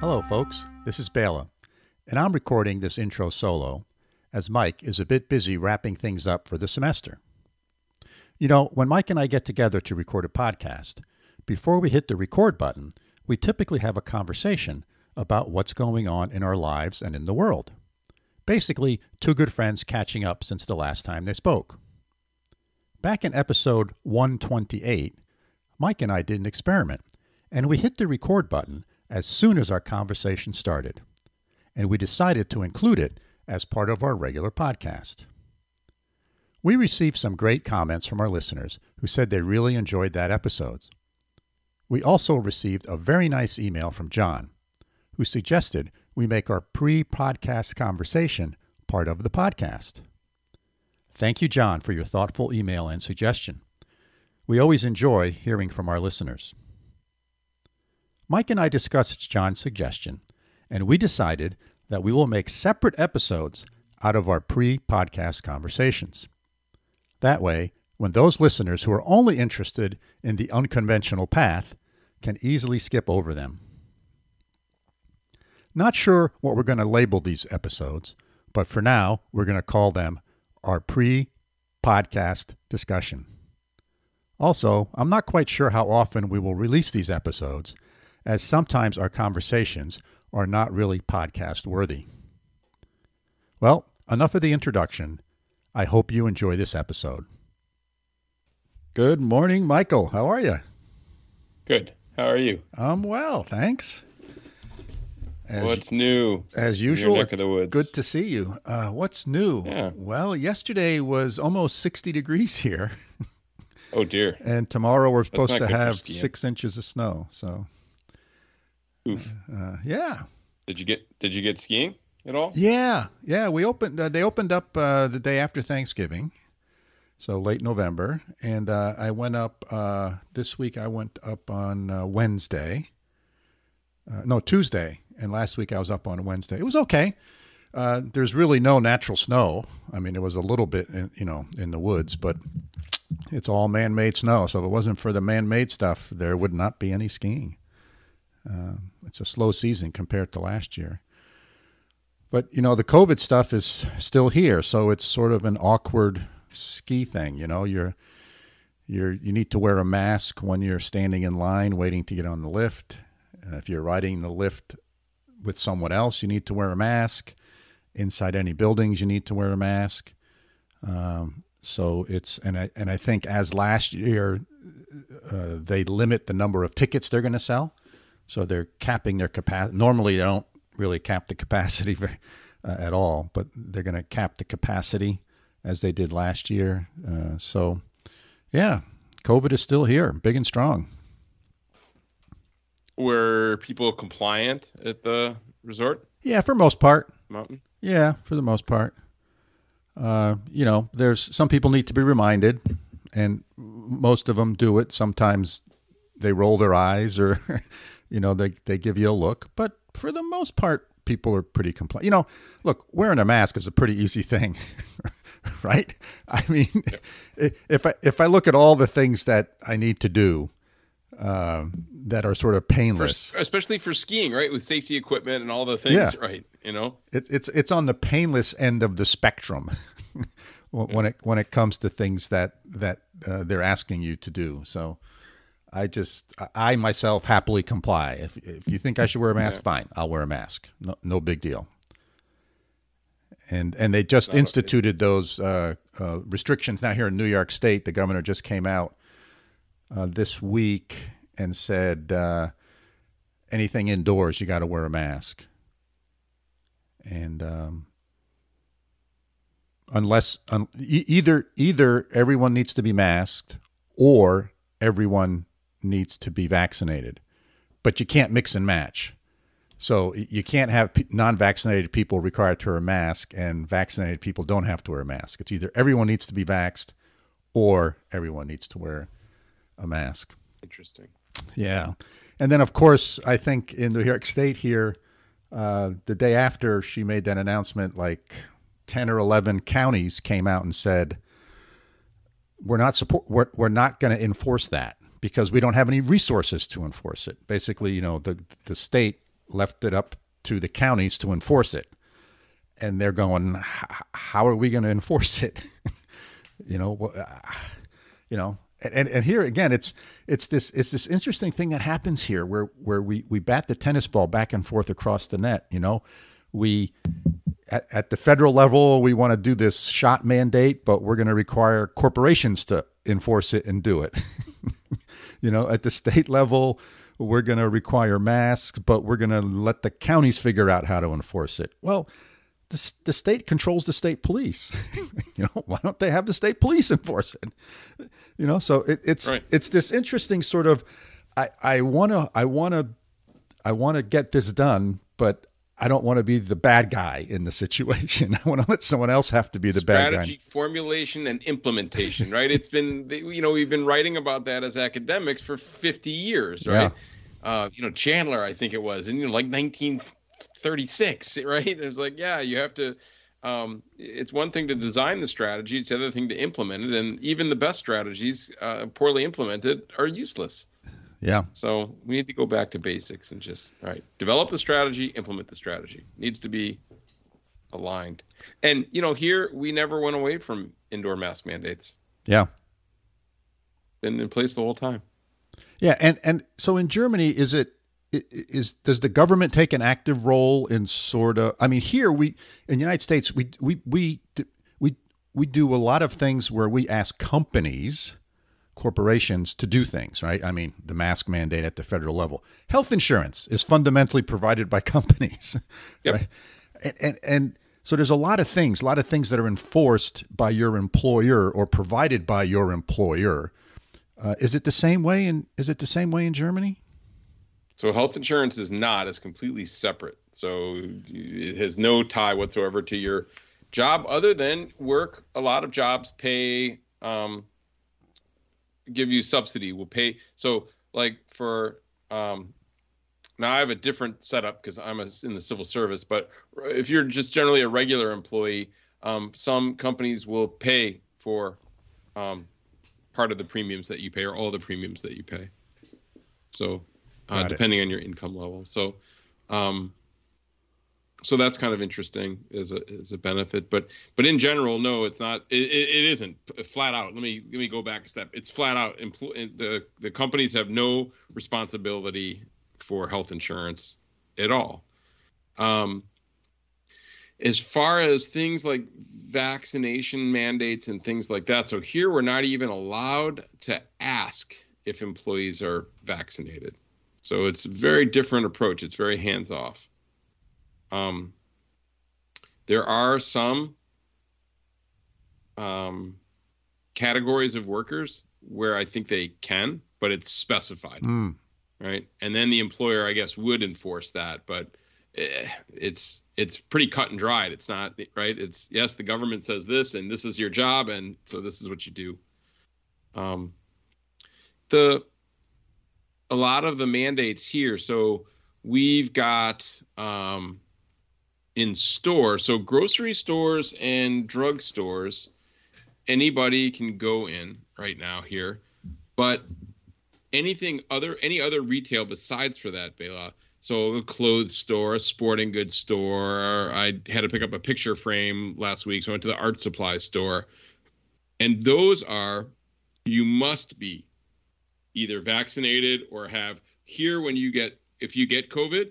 Hello, folks. This is Bela, and I'm recording this intro solo as Mike is a bit busy wrapping things up for the semester. You know, when Mike and I get together to record a podcast, before we hit the record button, we typically have a conversation about what's going on in our lives and in the world. Basically, two good friends catching up since the last time they spoke. Back in episode 128, Mike and I did an experiment, and we hit the record button as soon as our conversation started, and we decided to include it as part of our regular podcast. We received some great comments from our listeners who said they really enjoyed that episode. We also received a very nice email from John, who suggested we make our pre-podcast conversation part of the podcast. Thank you, John, for your thoughtful email and suggestion. We always enjoy hearing from our listeners. Mike and I discussed John's suggestion, and we decided that we will make separate episodes out of our pre-podcast conversations. That way, when those listeners who are only interested in the unconventional path can easily skip over them. Not sure what we're going to label these episodes, but for now, we're going to call them our pre-podcast discussion. Also, I'm not quite sure how often we will release these episodes, as sometimes our conversations are not really podcast worthy. Well, enough of the introduction. I hope you enjoy this episode. Good morning, Michael. How are you? Good. How are you? I'm well, thanks. What's new? As usual, in your neck of the woods? Good to see you. What's new? Yeah. Well, yesterday was almost 60 degrees here. Oh, dear. And tomorrow we're supposed to not good for have skiing. 6 inches of snow. So, Oof. yeah. Did you get skiing at all? Yeah. We opened. They opened up the day after Thanksgiving, so late November. And I went up this week. I went up on Wednesday. Tuesday. And last week I was up on Wednesday. It was okay. There's really no natural snow. I mean, there was a little bit, in the woods, but it's all man-made snow. So if it wasn't for the man-made stuff, there would not be any skiing. It's a slow season compared to last year. But, the COVID stuff is still here. So it's sort of an awkward ski thing. You need to wear a mask when you're standing in line waiting to get on the lift. If you're riding the lift with someone else, you need to wear a mask. Inside any buildings, you need to wear a mask. So it's, and I think as last year, they limit the number of tickets they're going to sell. So they're capping their capacity. Normally, they don't really cap the capacity at all, but they're going to cap the capacity as they did last year. So, yeah, COVID is still here, big and strong. Were people compliant at the resort? Yeah, for most part. Mountain? Yeah, for the most part. There's some people need to be reminded, and most of them do it. Sometimes they roll their eyes or, they give you a look. But for the most part, people are pretty compliant. Look, wearing a mask is a pretty easy thing, right? I mean, if I look at all the things that I need to do, that are sort of painless, especially for skiing, right? With safety equipment and all the things, yeah. Right? It's on the painless end of the spectrum when it comes to things that they're asking you to do. So I myself happily comply. If you think I should wear a mask, fine, I'll wear a mask. No big deal. And they just instituted those restrictions now here in New York State. The governor just came out this week and said anything indoors, you got to wear a mask. And either everyone needs to be masked or everyone needs to be vaccinated, but you can't mix and match. So you can't have non-vaccinated people required to wear a mask and vaccinated people don't have to wear a mask. It's either everyone needs to be vaxxed or everyone needs to wear a mask. Interesting. Yeah. And then, of course, I think in New York State here, the day after she made that announcement, like 10 or 11 counties came out and said, we're not going to enforce that because we don't have any resources to enforce it. Basically, the state left it up to the counties to enforce it. And they're going, how are we going to enforce it? you know, and here again, it's this interesting thing that happens here where we bat the tennis ball back and forth across the net. We at the federal level, we want to do this shot mandate, but we're going to require corporations to enforce it and do it. At the state level, we're going to require masks, but we're going to let the counties figure out how to enforce it. Well, the state controls the state police. Why don't they have the state police enforce it? So it's right. It's this interesting sort of, I want to get this done, but I don't want to be the bad guy in the situation. I want to let someone else have to be the bad guy. Strategy, formulation, and implementation, right? It's been, we've been writing about that as academics for 50 years, right? Yeah. Chandler, I think it was, in like 1936, right? It was like, yeah, you have to, it's one thing to design the strategy, it's the other thing to implement it. And even the best strategies, poorly implemented, are useless. Yeah. So we need to go back to basics and just, develop the strategy, implement the strategy. Needs to be aligned. And, here we never went away from indoor mask mandates. Yeah. Been in place the whole time. Yeah. And so in Germany, does the government take an active role in sort of, here in the United States, we do a lot of things where we ask corporations to do things, right? The mask mandate at the federal level. Health insurance is fundamentally provided by companies, yep. Right? And so there's a lot of things that are enforced by your employer or provided by your employer. Is it the same way in Germany? So health insurance is not. It's completely separate. So it has no tie whatsoever to your job other than work. A lot of jobs pay, give you subsidy, will pay. So like for, now I have a different setup because I'm in the civil service, but if you're just generally a regular employee, some companies will pay for part of the premiums that you pay or all the premiums that you pay. So depending on your income level. So, so that's kind of interesting as a benefit, but in general, no, it's not. It isn't flat out. Let me go back a step. It's flat out. The companies have no responsibility for health insurance at all. As far as things like vaccination mandates and things like that, so here we're not even allowed to ask if employees are vaccinated. So it's a very different approach. It's very hands-off. There are some categories of workers where I think they can, but it's specified, right? And then the employer, I guess, would enforce that, but it's pretty cut and dried. It's not, right? It's, yes, the government says this, and this is your job, and so this is what you do. A lot of the mandates here, so we've got in stores, so grocery stores and drug stores, anybody can go in right now here, but any other retail besides for that, Bela, so a clothes store, a sporting goods store, I had to pick up a picture frame last week, so I went to the art supply store, and those are, you must be either vaccinated or have here if you get COVID,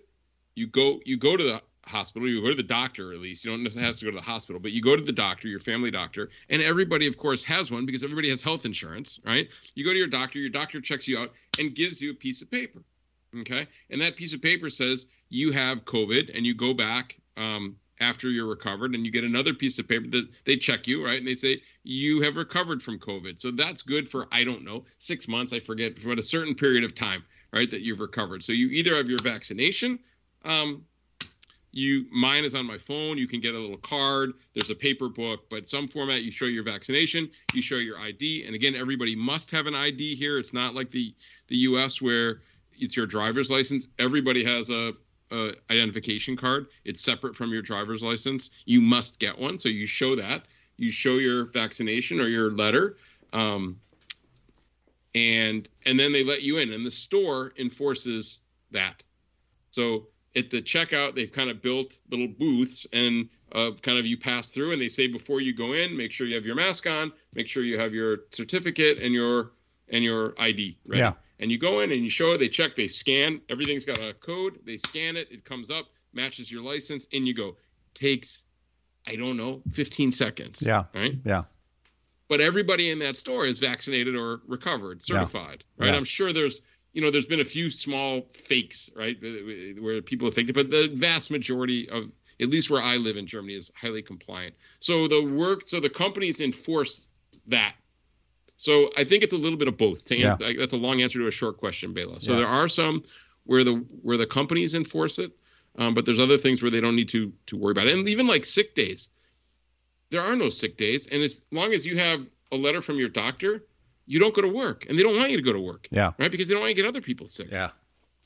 you go to the hospital, you go to the doctor, at least. You don't have to go to the hospital, but you go to the doctor, your family doctor, and everybody, of course, has one because everybody has health insurance, right? You go to your doctor checks you out and gives you a piece of paper, okay? And that piece of paper says you have COVID, and you go back after you're recovered, and you get another piece of paper that they check you, right? And they say you have recovered from COVID. So that's good for, 6 months, I forget, for a certain period of time, right, that you've recovered. So you either have your vaccination, mine is on my phone. You can get a little card. There's a paper book, but some format, you show your vaccination, you show your ID. And again, everybody must have an ID here. It's not like the US where it's your driver's license. Everybody has a identification card. It's separate from your driver's license. You must get one. So you show that. You show your vaccination or your letter. And then they let you in. And the store enforces that. So at the checkout, they've kind of built little booths, and kind of you pass through, and they say before you go in, make sure you have your mask on, make sure you have your certificate and your ID ready. Yeah. And you go in and you show it, they check, they scan, everything's got a code, they scan it, it comes up, matches your license, in you go. Takes, I don't know, 15 seconds. Yeah. Right? Yeah. But everybody in that store is vaccinated or recovered, certified, right? Yeah. I'm sure there's been a few small fakes, right, where people have faked it, but the vast majority of, at least where I live in Germany, is highly compliant. So the companies enforce that. So I think it's a little bit of both. That's a long answer to a short question, Bela. So there are some where the companies enforce it, but there's other things where they don't need to worry about it. And even like sick days, there are no sick days. And as long as you have a letter from your doctor, you don't go to work, and they don't want you to go to work. Yeah. Right. Because they don't want you to get other people sick. Yeah.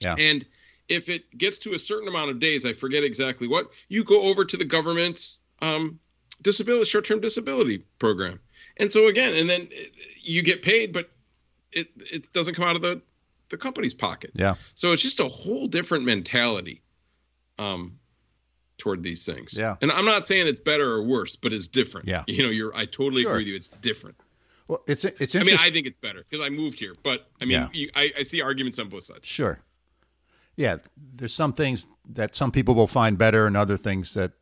Yeah. And if it gets to a certain amount of days, I forget exactly what, you go over to the government's short-term disability program. And so again, and then you get paid, but it doesn't come out of the company's pocket. Yeah. So it's just a whole different mentality toward these things. Yeah. And I'm not saying it's better or worse, but it's different. Yeah. I totally agree with you. It's different. Well, it's interesting. I mean, I think it's better because I moved here, but I mean, I see arguments on both sides. Sure. Yeah. There's some things that some people will find better and other things that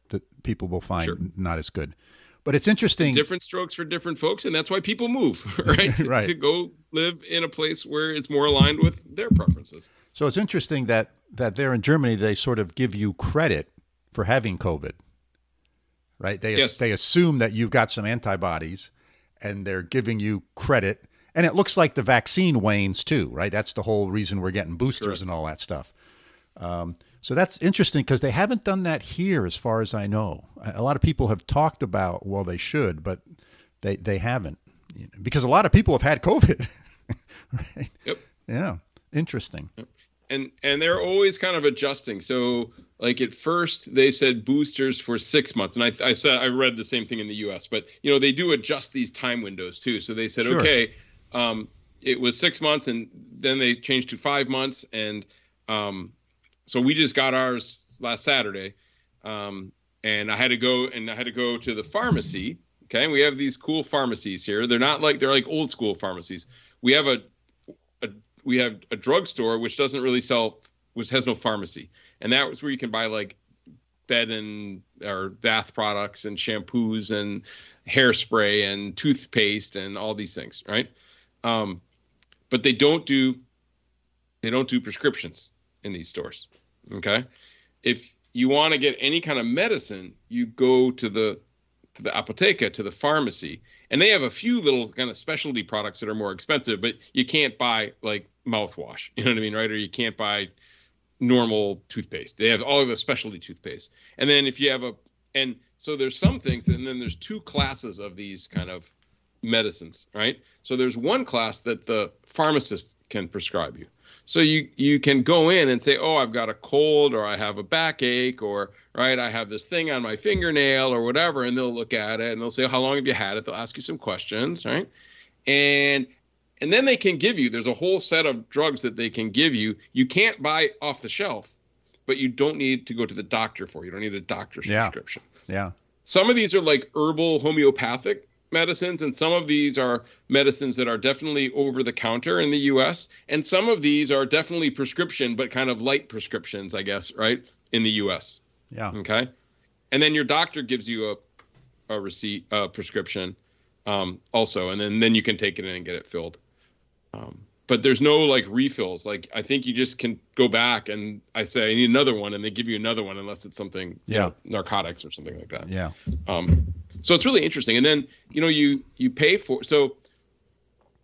people will find not as good. But it's interesting. Different strokes for different folks, and that's why people move, right? Right. To go live in a place where it's more aligned with their preferences. So it's interesting that there in Germany, they sort of give you credit for having COVID, right? They assume that you've got some antibodies, and they're giving you credit. And it looks like the vaccine wanes too, right? That's the whole reason we're getting boosters and all that stuff. So that's interesting because they haven't done that here as far as I know. A lot of people have talked about, well, they should, but they haven't, because a lot of people have had COVID. Right? Yep. Yeah. Interesting. Yep. And they're always kind of adjusting. So like at first they said boosters for 6 months. And I read the same thing in the US, but they do adjust these time windows too. So they said, okay, it was 6 months, and then they changed to 5 months. And, so we just got ours last Saturday, and I had to go to the pharmacy. Okay, and we have these cool pharmacies here. They're like old school pharmacies. We have a drugstore which doesn't really sell, which has no pharmacy, and that was where you can buy like bed or bath products and shampoos and hairspray and toothpaste and all these things, right? But they don't do prescriptions in these stores. Okay. If you want to get any kind of medicine, you go to the apotheca, to the pharmacy, and they have a few little kind of specialty products that are more expensive, but you can't buy like mouthwash, you know what I mean? Right. Or you can't buy normal toothpaste. They have all of the specialty toothpaste. And then if you have and so there's some things, and then there's two classes of these kind of medicines, right? So there's one class that the pharmacist can prescribe you. So you can go in and say, oh, I've got a cold, or I have a backache, or right, I have this thing on my fingernail or whatever, and they'll look at it and they'll say, how long have you had it? They'll ask you some questions, right? And then they can give you, there's a whole set of drugs that they can give you. You can't buy off the shelf, but you don't need to go to the doctor for. You don't need a doctor's prescription. Yeah. Some of these are like herbal homeopathic medicines, and some of these are medicines that are definitely over the counter in the US, and some of these are definitely prescription, but kind of light prescriptions, I guess, right, in the US. Yeah. Okay. And then your doctor gives you a receipt, a prescription, also, and then you can take it in and get it filled. But there's no like refills. Like I think you just can go back and I say I need another one, and they give you another one unless it's something, narcotics or something like that. Yeah. So it's really interesting. And then, you pay for, so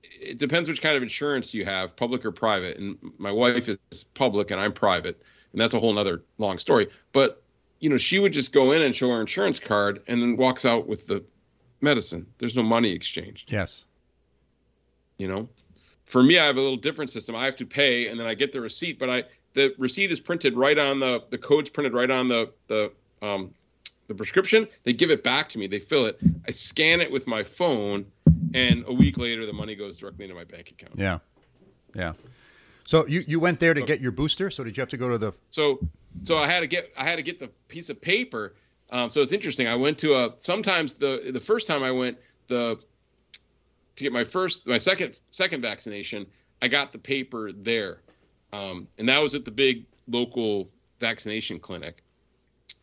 it depends which kind of insurance you have, public or private. And my wife is public and I'm private. And that's a whole nother long story. But, she would just go in and show her insurance card and then walks out with the medicine. There's no money exchanged. Yes. For me, I have a little different system. I have to pay and then I get the receipt, but the receipt is printed right on the code's printed right on the prescription. They give it back to me. They fill it. I scan it with my phone, and a week later, the money goes directly into my bank account. Yeah. Yeah. So you went there to get your booster. So did you have to go to the? So so I had to get the piece of paper. So it's interesting. I went to sometimes the first time I went to get my second vaccination, I got the paper there. And that was at the big local vaccination clinic.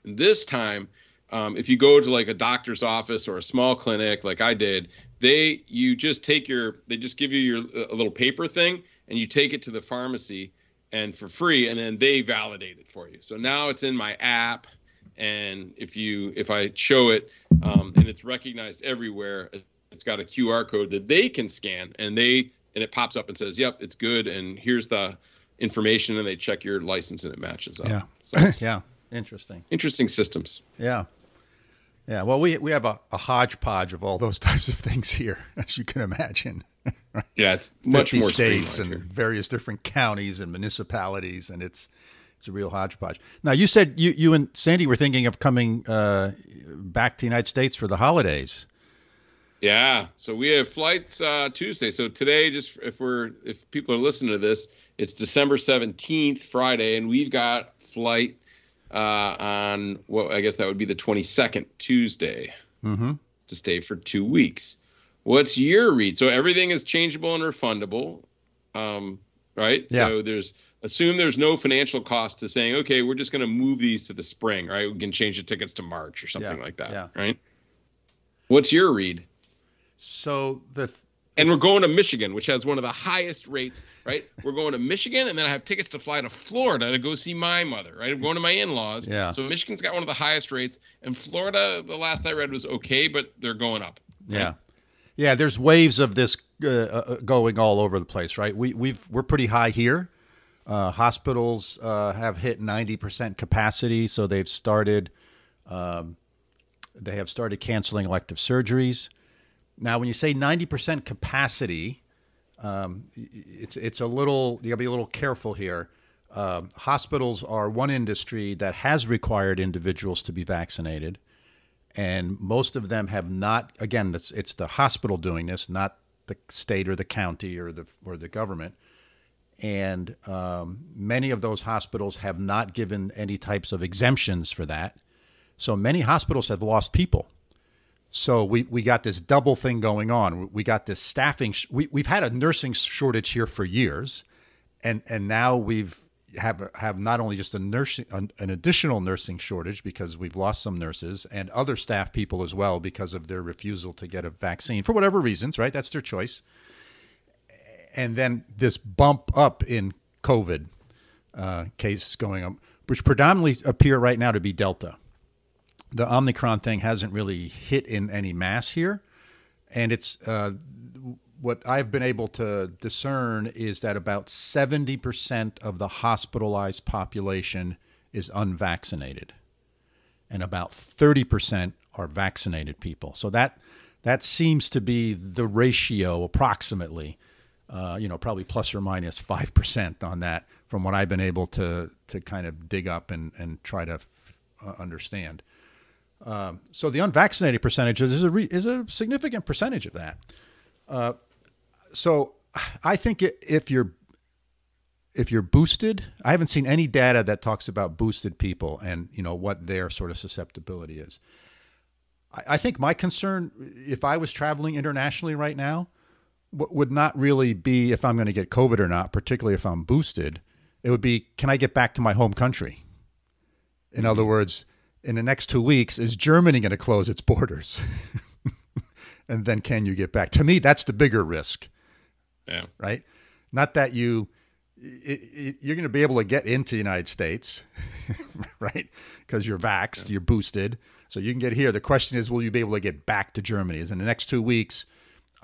This time, if you go to like a doctor's office or a small clinic like I did, they just give you a little paper thing, and you take it to the pharmacy and for free, and then they validate it for you. So now it's in my app, and if I show it, and it's recognized everywhere, it's got a QR code that they can scan, and it pops up and says, "Yep, it's good," and here's the information, and they check your license and it matches up. Yeah. So, yeah. Interesting systems. Yeah. Yeah. Well, we have a hodgepodge of all those types of things here, as you can imagine. Right? Yeah, it's much more states and various different counties and municipalities, and it's a real hodgepodge. Now, you said you and Sandy were thinking of coming back to the United States for the holidays. Yeah, so we have flights Tuesday. So today, just if people are listening to this, it's December 17th, Friday, and we've got flight on I guess that would be the 22nd, Tuesday, to stay for 2 weeks. What's your read? So everything is changeable and refundable, right? Yeah. So assume there's no financial cost to saying, okay, we're just going to move these to the spring, right? We can change the tickets to March or something like that, right? What's your read? So and we're going to Michigan, which has one of the highest rates, right? We're going to Michigan, and then I have tickets to fly to Florida to go see my mother, right? I'm going to my in-laws. Yeah. So Michigan's got one of the highest rates, and Florida, the last I read, was okay, but they're going up. Right? Yeah. Yeah, there's waves of this going all over the place, right? We're pretty high here. Hospitals have hit 90% capacity, so they've started canceling elective surgeries. Now, when you say 90% capacity, it's a little, you gotta be a little careful here. Hospitals are one industry that has required individuals to be vaccinated. And most of them have not. Again, it's the hospital doing this, not the state or the county or the government. And many of those hospitals have not given any types of exemptions for that. So many hospitals have lost people. So we got this double thing going on. We got this staffing. We've had a nursing shortage here for years, and now we've have not only just an additional nursing shortage because we've lost some nurses and other staff people as well because of their refusal to get a vaccine for whatever reasons, right? That's their choice. And then this bump up in COVID cases going up, which predominantly appear right now to be Delta. The Omicron thing hasn't really hit in any mass here. And it's what I've been able to discern is that about 70% of the hospitalized population is unvaccinated, and about 30% are vaccinated people. So that seems to be the ratio approximately, probably plus or minus 5% on that from what I've been able to kind of dig up and try to understand. So the unvaccinated percentage is a significant percentage of that. So I think if you're boosted, I haven't seen any data that talks about boosted people and what their sort of susceptibility is. I think my concern, if I was traveling internationally right now, would not really be if I'm going to get COVID or not, particularly if I'm boosted. It would be, can I get back to my home country? In other words, in the next 2 weeks, is Germany going to close its borders? And then can you get back? To me, that's the bigger risk. Yeah. Right? Not that you're going to be able to get into the United States, right? Because you're vaxxed, you're boosted. So you can get here. The question is, will you be able to get back to Germany? Is in the next 2 weeks,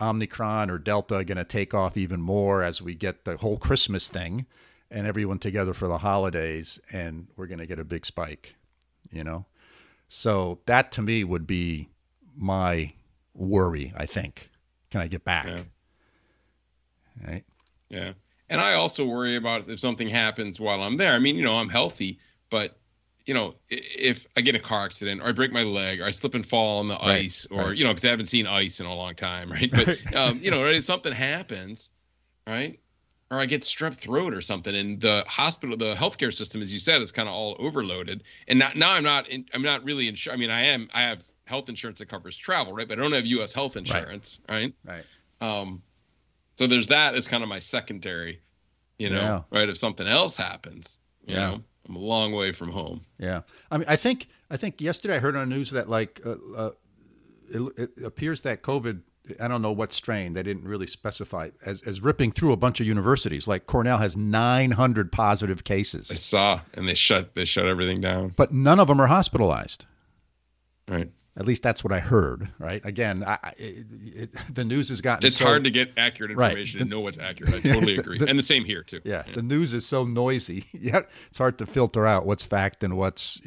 Omicron or Delta going to take off even more as we get the whole Christmas thing and everyone together for the holidays, and we're going to get a big spike, So that to me would be my worry, I think. Can I get back? Yeah. Right? Yeah. And I also worry about if something happens while I'm there. I mean, I'm healthy, but if I get in a car accident or I break my leg or I slip and fall on the ice or, because I haven't seen ice in a long time, right? But, if something happens, right, or I get strep throat or something. And the healthcare system, as you said, is kind of all overloaded. And now I'm not really insured. I mean, I have health insurance that covers travel, right? But I don't have U.S. health insurance, right? Right. So there's that as kind of my secondary, right? If something else happens, you know, I'm a long way from home. Yeah. I mean, I think yesterday I heard on the news that it appears that COVID, I don't know what strain, they didn't really specify, as ripping through a bunch of universities. Like Cornell has 900 positive cases. I saw, and they shut everything down. But none of them are hospitalized. Right. At least that's what I heard, right? Again, the news has gotten It's hard to get accurate information and know what's accurate. I totally agree. And the same here, too. Yeah, the news is so noisy. Yeah, it's hard to filter out what's fact and what's,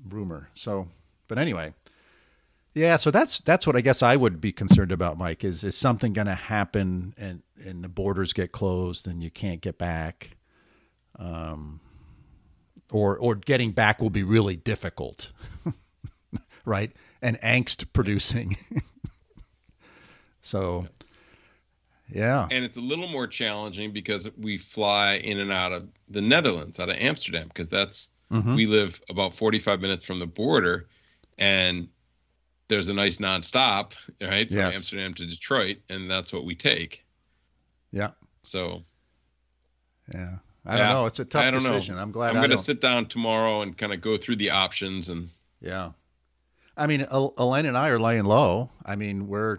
rumor. So, but anyway, yeah, so that's what I guess I would be concerned about, Mike, is something going to happen and the borders get closed and you can't get back? Or getting back will be really difficult, right? And angst producing. So, yeah. And it's a little more challenging because we fly in and out of the Netherlands, out of Amsterdam, because we live about 45 minutes from the border, and there's a nice nonstop, right, from Amsterdam to Detroit, and that's what we take. Yeah. So. Yeah. I don't know. It's a tough decision. I'm glad I'm going to sit down tomorrow and kind of go through the options. And yeah, I mean, Elaine and I are laying low. I mean, we're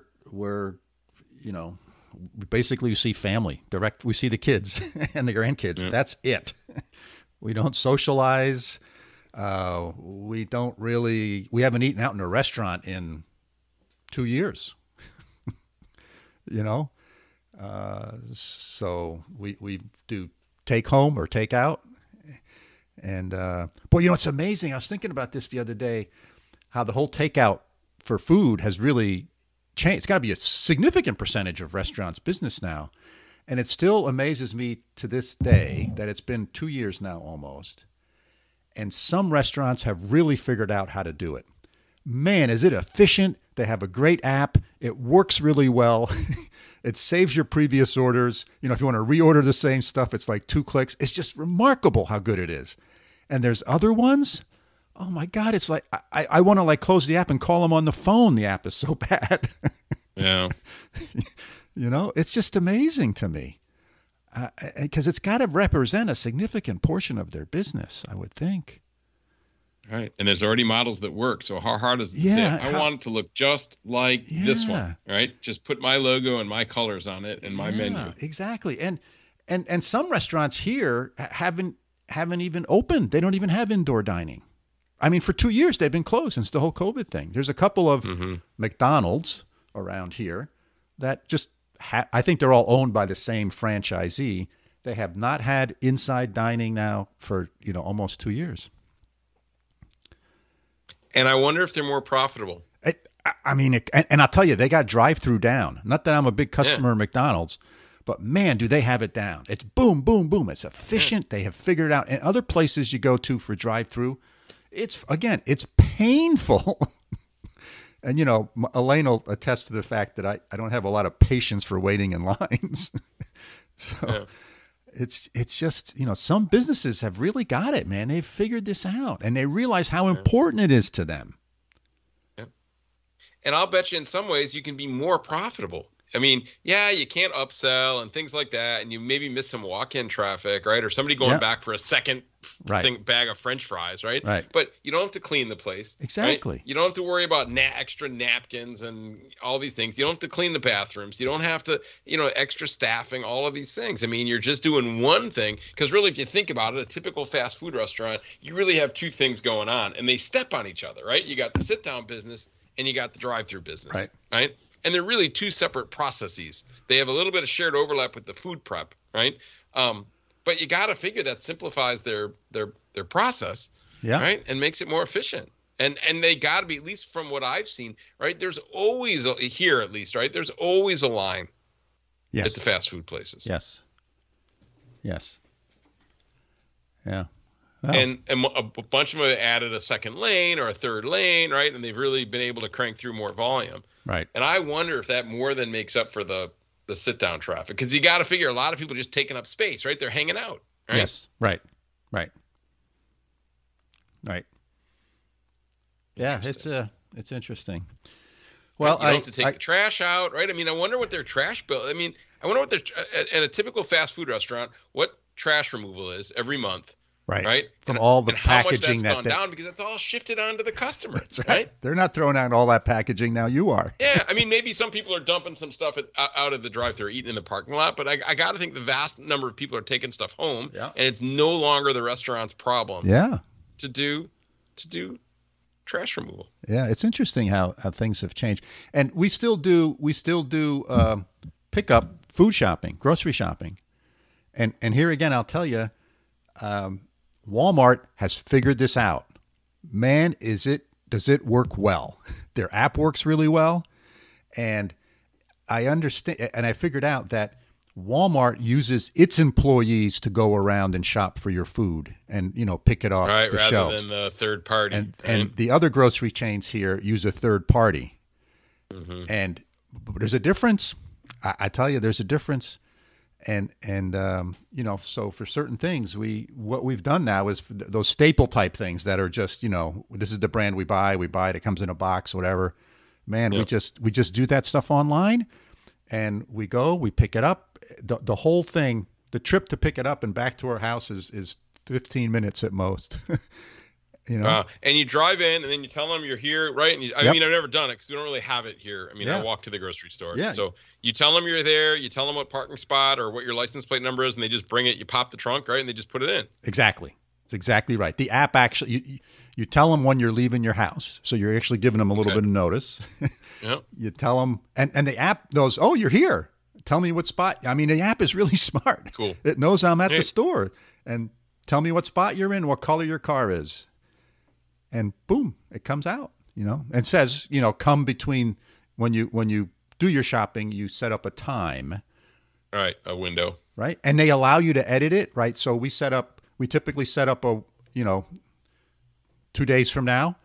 basically see family direct. We see the kids and the grandkids. Yeah. That's it. We don't socialize. We haven't eaten out in a restaurant in 2 years. So we do take home or take out. And boy, it's amazing. I was thinking about this the other day, how the whole takeout for food has really changed. It's got to be a significant percentage of restaurants' business now. And it still amazes me to this day that it's been 2 years now almost. And some restaurants have really figured out how to do it. Man, is it efficient. They have a great app. It works really well. It saves your previous orders. If you want to reorder the same stuff, it's like 2 clicks. It's just remarkable how good it is. And there's other ones. Oh my God. It's like, I want to close the app and call them on the phone. The app is so bad. Yeah. It's just amazing to me. Because it's got to represent a significant portion of their business, I would think. Right. And there's already models that work. So how hard is it to say, I want it to look just like this one, right? Just put my logo and my colors on it and my menu. Exactly. And some restaurants here haven't even opened. They don't even have indoor dining. I mean, for 2 years, they've been closed since the whole COVID thing. There's a couple of McDonald's around here that just, I think they're all owned by the same franchisee. They have not had inside dining now for, almost 2 years. And I wonder if they're more profitable. And I'll tell you, they got drive-through down. Not that I'm a big customer of McDonald's, but man, do they have it down. It's boom, boom, boom. It's efficient. They have figured it out. And other places you go to for drive-through, it's painful. And, Elaine will attest to the fact that I don't have a lot of patience for waiting in lines. So it's just, some businesses have really got it, man. They've figured this out and they realize how important it is to them. Yeah. And I'll bet you in some ways you can be more profitable. I mean, you can't upsell and things like that. And you maybe miss some walk-in traffic, right? Or somebody going back for a second bag of French fries, right? Right. But you don't have to clean the place. Exactly. Right? You don't have to worry about extra napkins and all these things. You don't have to clean the bathrooms. You don't have to, extra staffing, all of these things. I mean, you're just doing one thing. Because really, if you think about it, a typical fast food restaurant, you really have two things going on. And they step on each other, right? You got the sit-down business and you got the drive-through business. Right? And they're really two separate processes. They have a little bit of shared overlap with the food prep, right? But you got to figure that simplifies their process, right? And makes it more efficient. And they got to be, at least from what I've seen, right? There's always, here at least, right? There's always a line at the fast food places. Yes. Yeah. Oh. And a bunch of them have added a second lane or a third lane, right? And they've really been able to crank through more volume. Right. And I wonder if that more than makes up for the the sit down traffic, because you got to figure a lot of people just taking up space, right? They're hanging out, right? Yes, right. Yeah, it's interesting. Well, you don't have to take the trash out, right? I mean, I wonder what their trash bill. I mean, I wonder what their at a typical fast food restaurant, what trash removal is every month, right? From all the packaging that's gone down, because it's all shifted onto the customer. That's right. They're not throwing out all that packaging now. You are. Yeah, I mean, maybe some people are dumping some stuff out of the drive-thru, eating in the parking lot, but I got to think the vast number of people are taking stuff home, and it's no longer the restaurant's problem. Yeah. To do trash removal. Yeah, it's interesting how things have changed, and we still do pick up food shopping, grocery shopping, and here again, I'll tell you, Walmart has figured this out. Man, does it work well? Their app works really well, and I understand, and I figured out that Walmart uses its employees to go around and shop for your food and, pick it off the shelves. Rather than the third party. And the other grocery chains here use a third party. Mm-hmm. And there's a difference. I tell you, there's a difference. And so for certain things, what we've done now is those staple type things that are just, this is the brand we buy it, it comes in a box, whatever. Man, we just do that stuff online, and we pick it up. The whole thing, the trip to pick it up and back to our house is 15 minutes at most. And you drive in, and then you tell them you're here, right? And I mean, I've never done it because we don't really have it here. I mean, I walk to the grocery store. Yeah. So you tell them you're there, you tell them what parking spot or what your license plate number is, and they just bring it. You pop the trunk, right, and they just put it in. Exactly. It's exactly right. The app actually, you tell them when you're leaving your house, so you're actually giving them a little bit of notice. Yep. You tell them, and the app knows, oh, you're here. Tell me what spot. I mean, the app is really smart. Cool. It knows I'm at the store, and tell me what spot you're in, what color your car is, and boom, it comes out. And says, come between when you do your shopping, you set up a time. Right, a window. Right, and they allow you to edit it. Right, so we typically set up a 2 days from now.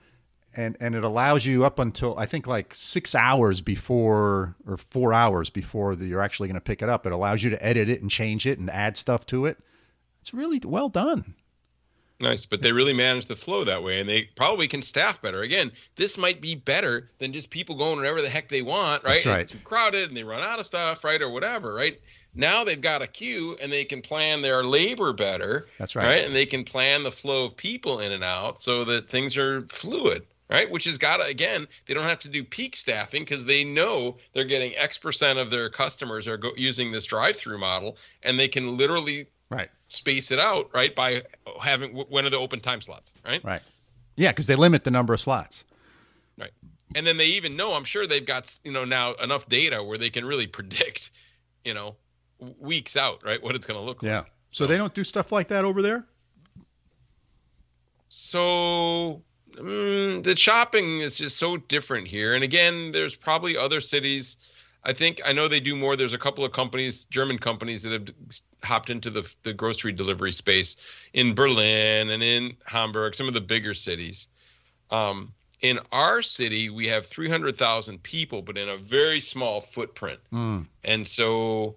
And it allows you up until, I think, like 6 hours before or 4 hours before you're actually going to pick it up. It allows you to edit it and change it and add stuff to it. It's really well done. Nice, but they really manage the flow that way, and they probably can staff better. Again, this might be better than just people going wherever the heck they want, right? That's right. It's too crowded, and they run out of stuff, right, or whatever, right? Now they've got a queue, and they can plan their labor better. That's right. And they can plan the flow of people in and out so that things are fluid. Right, which has got to, again, they don't have to do peak staffing because they know they're getting X% of their customers are using this drive-through model, and they can literally space it out, right, by having when are the open time slots, right? Right. Yeah, because they limit the number of slots. Right. And then they even know, I'm sure they've got, now enough data where they can really predict, weeks out, right, what it's going to look like. Yeah. So they don't do stuff like that over there? So the shopping is just so different here. And again, there's probably other cities. I know they do more. There's a couple of companies, German companies, that have hopped into the grocery delivery space in Berlin and in Hamburg, some of the bigger cities. In our city, we have 300,000 people, but in a very small footprint. And so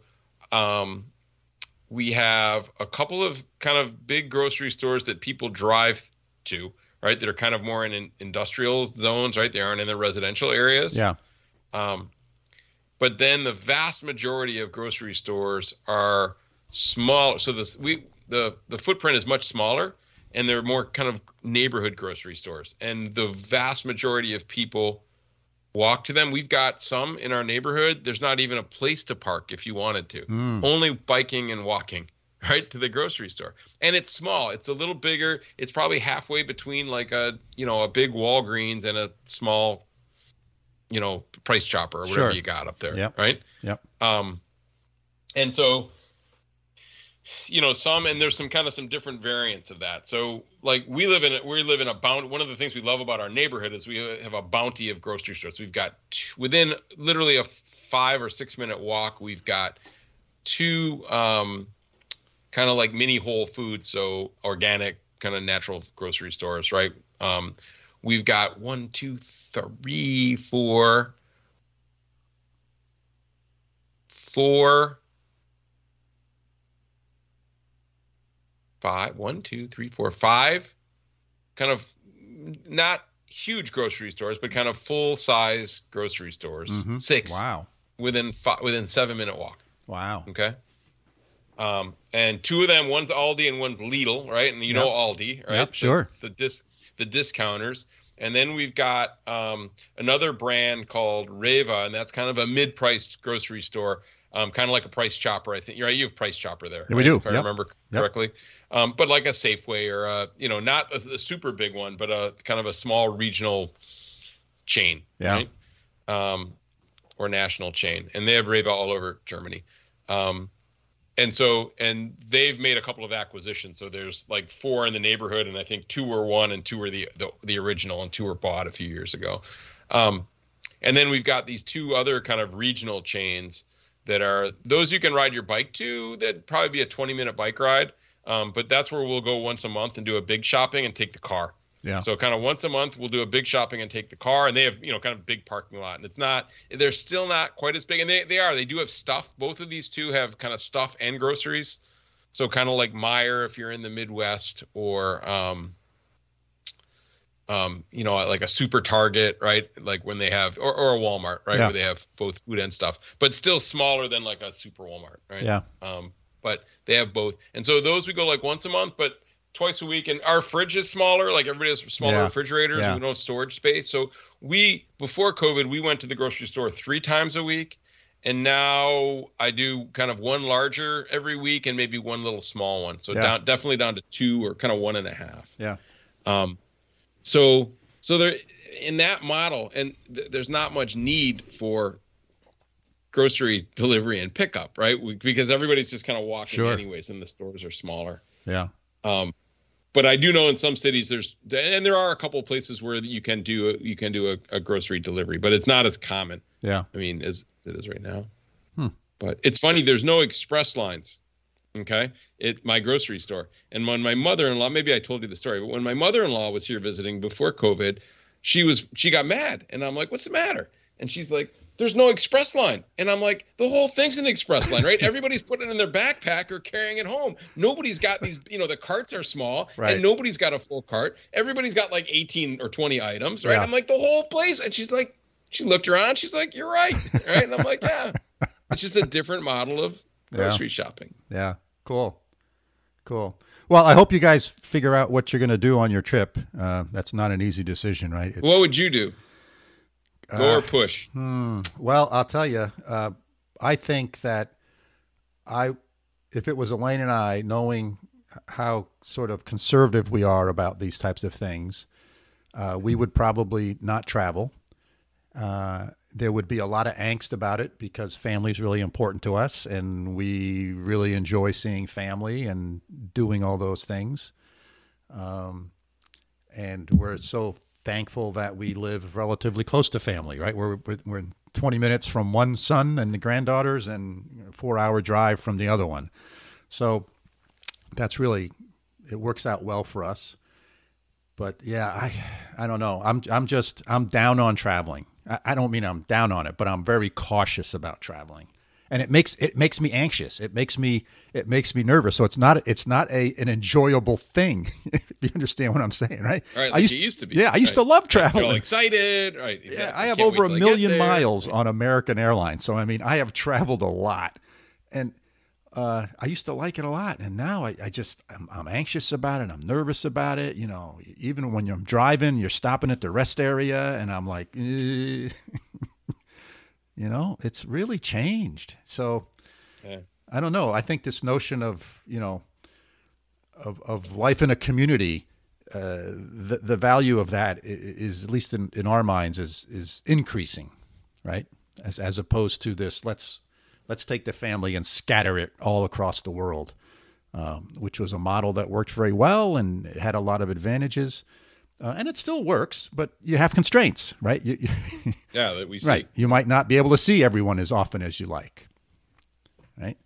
we have a couple of kind of big grocery stores that people drive to, right, that are kind of more in industrial zones, right? They aren't in the residential areas. Yeah. But then the vast majority of grocery stores are small. So the footprint is much smaller, and they're more kind of neighborhood grocery stores. And the vast majority of people walk to them. We've got some in our neighborhood. There's not even a place to park if you wanted to. Only biking and walking. Right, to the grocery store. And it's small. It's a little bigger. It's probably halfway between like a big Walgreens and a small, Price Chopper or whatever you got up there. Yep. Right. Yep. And so, and there's some different variants of that. So like we live in a bounty. One of the things we love about our neighborhood is we have a bounty of grocery stores. We've got within literally a 5 or 6 minute walk, we've got 2, kind of like mini Whole Foods, so organic kind of natural grocery stores, right? We've got 1, 2, 3, 4, four, five, one, two, three, four, five kind of not huge grocery stores, but kind of full size grocery stores. Mm-hmm. Six. Wow. Within 7-minute walk. Wow. Okay. And two of them, one's Aldi and one's Lidl, right? And you know Aldi, right? Yep, sure. The discounters. And then we've got another brand called Reva, and that's kind of a mid-priced grocery store, kind of like a Price Chopper, I think. You're right, you have Price Chopper there. Yeah, right? we do. If I remember correctly. But like a Safeway or not a super big one, but a kind of a small regional chain, right? Or national chain. And they have Reva all over Germany. And they've made a couple of acquisitions. So there's like 4 in the neighborhood, and I think 2 were one and 2 were the original, and 2 were bought a few years ago. And then we've got these 2 other kind of regional chains that are those you can ride your bike to. That'd probably be a 20-minute bike ride. But that's where we'll go once a month and do a big shopping and take the car. Yeah. So kind of once a month we'll do a big shopping and take the car, and they have kind of big parking lot, and they're still not quite as big, and they do have stuff. Both of these 2 have kind of stuff and groceries, so kind of like Meijer if you're in the Midwest, or like a Super Target, right? Like when they have or a Walmart, right? Where they have both food and stuff, but still smaller than like a Super Walmart, right? Yeah. But they have both, and so those we go like once a month, but twice a week. And our fridge is smaller. Like everybody has smaller refrigerators. And we don't have storage space. So before COVID, we went to the grocery store 3 times a week. And now I do kind of 1 larger every week and maybe 1 little small one. So definitely down to 2 or kind of 1.5. Yeah. So there in that model, and there's not much need for grocery delivery and pickup, right? Because everybody's just kind of walking anyways, and the stores are smaller. Yeah. But I do know in some cities there are a couple of places where you can do a grocery delivery, but it's not as common. Yeah. I mean, as it is right now. But it's funny, there's no express lines. Okay. My grocery store. And when my mother-in-law, maybe I told you the story, but when my mother-in-law was here visiting before COVID, she got mad. And I'm like, what's the matter? And she's like, there's no express line. And I'm like, the whole thing's an express line, right? Everybody's putting it in their backpack or carrying it home. Nobody's got these, the carts are small, and nobody's got a full cart. Everybody's got like 18 or 20 items, right? Yeah. I'm like, the whole place. And she's like, she looked around. She's like, you're right. Right. And I'm like, yeah, it's just a different model of grocery shopping. Yeah. Cool. Well, I hope you guys figure out what you're going to do on your trip. That's not an easy decision, right? What would you do? Go or push? Well, I'll tell you, I think that if it was Elaine and I, knowing how sort of conservative we are about these types of things, we would probably not travel. There would be a lot of angst about it because family is really important to us, and we really enjoy seeing family and doing all those things. And we're so thankful that we live relatively close to family, right? We're 20 minutes from one son and the granddaughters, and a 4-hour drive from the other one. So that's really, it works out well for us. But yeah, I don't know. I'm down on traveling. I don't mean I'm down on it, but I'm very cautious about traveling. And it makes me anxious. It makes me nervous. So it's not an enjoyable thing. If you understand what I'm saying, right? Right. Like it used to be. Yeah, I used to love traveling. You're all excited, right? Exactly. Yeah, I have over 1 million miles on American Airlines. So I mean, I have traveled a lot, and I used to like it a lot. And now I'm anxious about it. I'm nervous about it. Even when I'm driving, you're stopping at the rest area, and I'm like. It's really changed. So I don't know. I think this notion of, of life in a community, the value of that is, at least in our minds, is increasing, right? As opposed to this, let's take the family and scatter it all across the world, which was a model that worked very well and it had a lot of advantages. And it still works, but you have constraints, right? That we see. Right. You might not be able to see everyone as often as you like, right?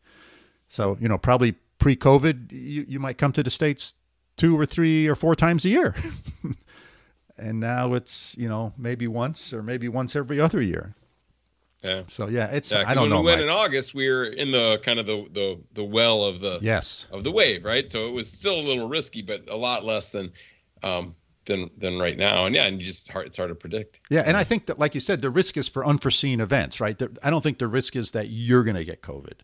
So, probably pre-COVID, you might come to the States 2 or 3 or 4 times a year. And now it's, maybe once or maybe once every other year. Yeah. So yeah, it's Yeah, I don't when know, we went Mike. in August, we were in the kind of the well of Yes. the wave, right? So it was still a little risky, but a lot less than right now. And yeah, and it's hard to predict. Yeah, and I think that, like you said, the risk is for unforeseen events, right? I don't think the risk is that you're going to get COVID,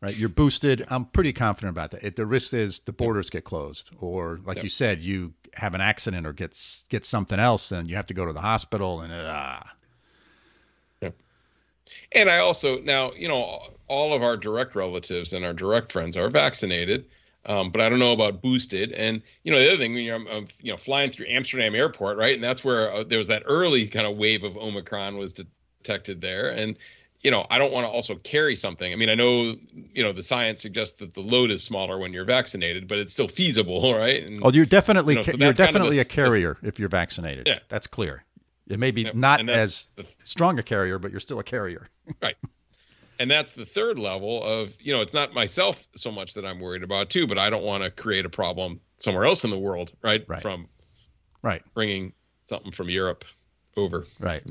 right? You're boosted. I'm pretty confident about that. The risk is the borders get closed, or like you said, you have an accident or get something else, and you have to go to the hospital, and And I also now, all of our direct relatives and our direct friends are vaccinated, but I don't know about boosted. And the other thing, when I'm flying through Amsterdam airport, right, and that's where there was that early kind of wave of Omicron was detected there, and I don't want to also carry something. I mean, I know the science suggests that the load is smaller when you're vaccinated, but it's still feasible, right? And, you're definitely so you're that's kind of definitely a carrier if you're vaccinated. Yeah. That's clear. It may be not as strong a carrier, but you're still a carrier. Right. And that's the third level of, it's not myself so much that I'm worried about too, but I don't want to create a problem somewhere else in the world, right? From bringing something from Europe over. Right.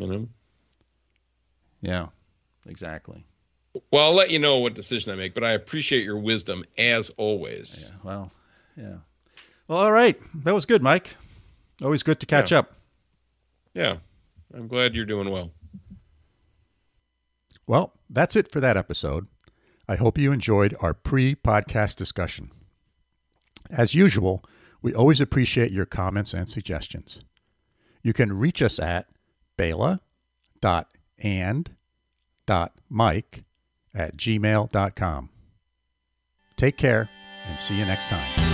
Yeah, exactly. Well, I'll let you know what decision I make, but I appreciate your wisdom as always. Yeah, well, yeah. Well, all right. That was good, Mike. Always good to catch up. Yeah. I'm glad you're doing well. Well, that's it for that episode. I hope you enjoyed our pre-podcast discussion. As usual, we always appreciate your comments and suggestions. You can reach us at bela.and.mike@gmail.com. Take care and see you next time.